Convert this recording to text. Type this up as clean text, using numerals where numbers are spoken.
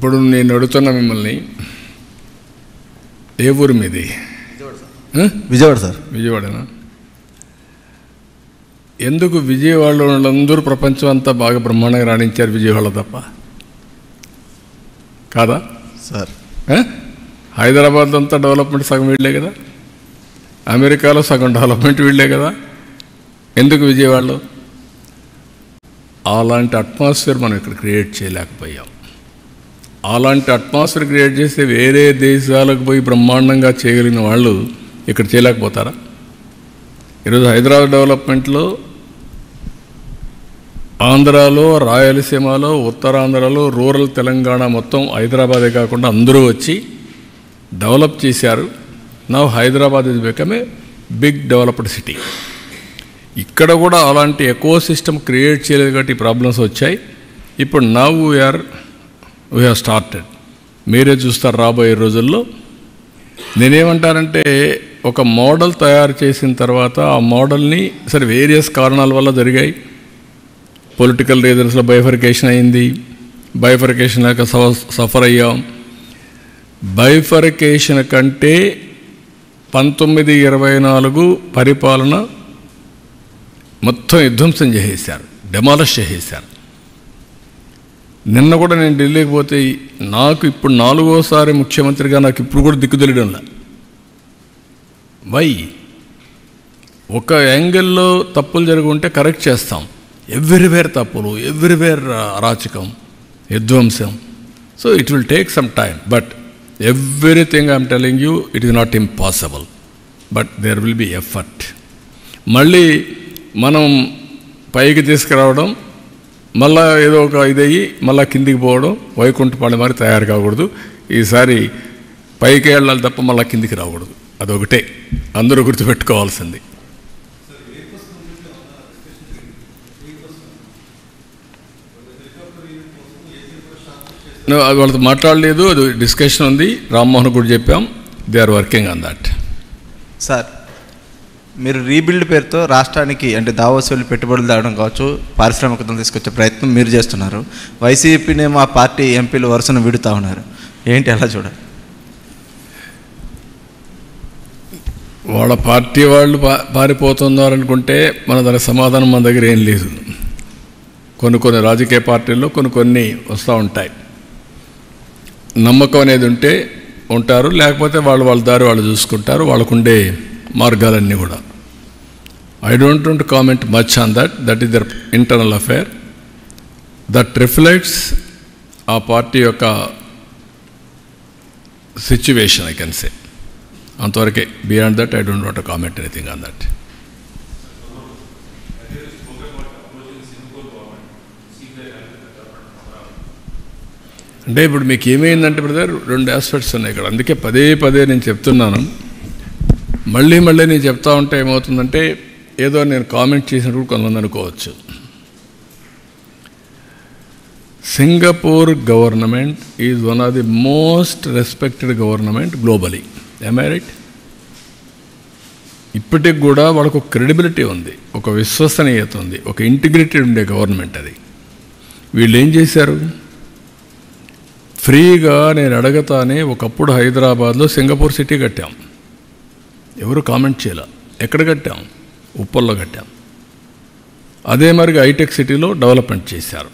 ఇప్పుడు నేను అడుగుతున్నా మిమ్మల్ని, ఏ ఊరు మీది? విజయవాడ సార్. విజయవాడనా? ఎందుకు విజయవాడలో వాళ్ళందరూ ప్రపంచం అంతా బాగా బ్రహ్మాండంగా రాణించారు, విజయవాడ తప్ప కాదా సార్? హైదరాబాద్ అంతా డెవలప్మెంట్ సగం వీళ్ళే కదా, అమెరికాలో సగం డెవలప్మెంట్ వీళ్ళే కదా, ఎందుకు విజయవాడలో? అలాంటి అట్మాస్ఫియర్ మనం ఇక్కడ క్రియేట్ చేయలేకపోయాం. అలాంటి అట్మాస్ఫియర్ క్రియేట్ చేస్తే వేరే దేశాలకు పోయి బ్రహ్మాండంగా చేయగలిగిన వాళ్ళు ఇక్కడ చేయలేకపోతారా? ఈరోజు హైదరాబాద్ డెవలప్మెంట్లో ఆంధ్రాలో, రాయలసీమలో, ఉత్తరాంధ్రలో, రూరల్ తెలంగాణ మొత్తం హైదరాబాదే కాకుండా అందరూ వచ్చి డెవలప్ చేశారు. Now Hyderabad is become a big developed city. ఇక్కడ కూడా అలాంటి ఎకో సిస్టమ్ క్రియేట్ చేయలేదు కాబట్టి ప్రాబ్లమ్స్ వచ్చాయి. ఇప్పుడు నౌ వీ హ్యావ్ స్టార్టెడ్. మీరే చూస్తారు రాబోయే రోజుల్లో. నేనేమంటానంటే, ఒక మోడల్ తయారు చేసిన తర్వాత ఆ మోడల్ని సరే వేరియస్ కారణాల వల్ల జరిగాయి. పొలిటికల్ రీజన్స్లో బైఫర్కేషన్ అయింది, బైఫర్కేషన్ లేక సఫర్ అయ్యాం. బైఫర్కేషన్ కంటే 1924 పరిపాలన మొత్తం విధ్వంసం చేసేశారు, డెమాలిష్ చేసేశారు. నిన్న కూడా నేను ఢిల్లీకి పోతే నాకు ఇప్పుడు 4వసారి ముఖ్యమంత్రిగా నాకు ఇప్పుడు కూడా దిక్కు తెలియడంలా. వై? ఒక యాంగిల్లో తప్పులు జరుగుంటే కరెక్ట్ చేస్తాం, ఎవ్రీవేర్ తప్పులు, ఎవ్రీవేర్ అరాచకం, విధ్వంసం. So it will take some time, but everything I'm telling you it is not impossible, but there will be effort. మళ్ళీ మనం పైకి తీసుకురావడం, మళ్ళా ఏదో ఒక ఇదయ్యి మళ్ళీ కిందికి పోవడం, వైకుంఠపాళి మరి తయారు కాకూడదు. ఈసారి పైకి వెళ్ళాలి తప్ప మళ్ళీ కిందికి రాకూడదు. అదొకటే అందరూ గుర్తుపెట్టుకోవాల్సింది. అది వాళ్ళతో మాట్లాడలేదు, అది డిస్కషన్ ఉంది. రామ్మోహన్ కూడా చెప్పాం, they are working on that. Sir, మీరు రీబిల్డ్ పేరుతో రాష్ట్రానికి అంటే దావోస్ వెళ్ళి పెట్టుబడులు తేవడం కావచ్చు, పారిశ్రామికతను తీసుకొచ్చే ప్రయత్నం మీరు చేస్తున్నారు. వైసీపీనే మా పార్టీ ఎంపీలు వరుసను విడుతూ ఉన్నారు. ఏంటి అలా చూడాలి? వాళ్ళ పార్టీ వాళ్ళు పారిపోతున్నారనుకుంటే మన దానికి సమాధానం మన దగ్గర ఏం లేదు. కొన్ని రాజకీయ పార్టీల్లో కొన్ని వస్తూ ఉంటాయి. నమ్మకం అనేది ఉంటే ఉంటారు, లేకపోతే వాళ్ళ దారి వాళ్ళు చూసుకుంటారు, వాళ్ళకుండే మార్గాలన్నీ కూడా. I don't want to comment much on that is there internal affair. That reflects ఆ పార్టీ యొక్క సిచ్యువేషన్, ఐ కెన్ సే. అంతవరకే. Beyond that I don't want to comment anything on that. అంటే ఇప్పుడు మీకు ఏమైందంటే బ్రదర్, 2 ఆస్పెక్ట్స్ ఉన్నాయి ఇక్కడ. అందుకే పదే నేను చెప్తున్నాను. మళ్ళీ నేను చెప్తా ఉంటే ఏమవుతుందంటే, ఏదో నేను కామెంట్ చేసినప్పుడు కొంతమంది అనుకోవచ్చు. Singapore government is one of the most respected government globally. am I right? ఇప్పటికి కూడా వాళ్ళకు ఒక క్రెడిబిలిటీ ఉంది, ఒక విశ్వసనీయత ఉంది, ఒక ఇంటిగ్రిటీ ఉండే గవర్నమెంట్ అది. వీళ్ళు ఏం చేశారు? ఫ్రీగా నేను అడగతానే ఒకప్పుడు హైదరాబాద్లో సింగపూర్ సిటీ కట్టాం, ఎవరు కామెంట్ చేయాల. ఎక్కడ కట్టాం? ఉప్పల్లో కట్టాం. అదే మరిగా హైటెక్ సిటీలో డెవలప్మెంట్ చేశారు.